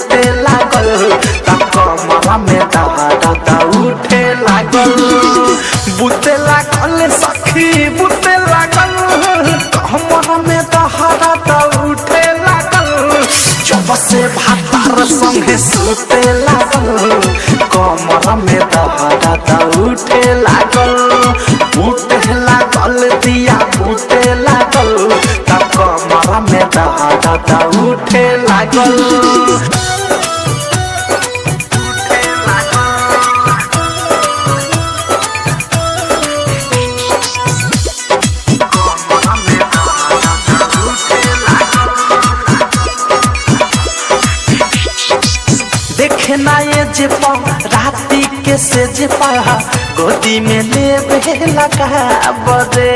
बूटे लागल कमरा में दर्द उठे लागल बूटे लागल सखी बूटे लागल कमरा में दर्द उठे लागल जब से भातार संगे सुते लागल कमरा में दर्द उठे लागल बूटे लागल दिया बूटे लागल कमरा में दर्द उठे लागल देखे ना ये जे राती के से जे गोदी में ले लगा बदे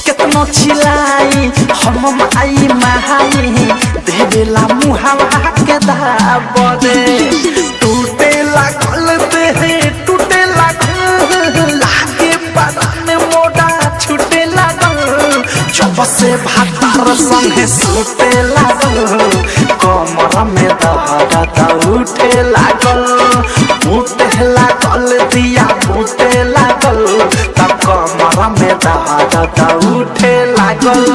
कितनो चिल्लाई हम माई महाई देवेला मुहावा के दाबदे टूटे लागल देहे टूटे लागल लागे परान मोड़ा छूटे लागल जब से भातार संगे सुते लागल कमरा में दर्द उठे लागल उठे लागल दिया उठे लागल कमरा में दर्द उठे लागल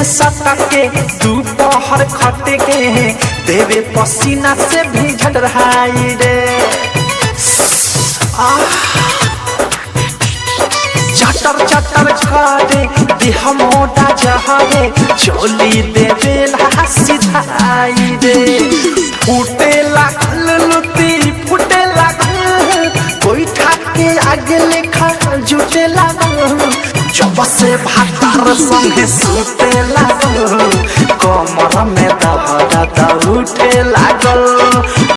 सटा के दोपहर खटे के देवे पसीना से भीजल रहाई रे चटर चटर करे देह मोटा जहरे चोली देवे सिधाई रे फूटे लागल लुती फूटे लागल कोई ठाके आगे लेखा जुटे लागल जब से भातार संगे सुते लागल कमरा में दर्द उठे लागल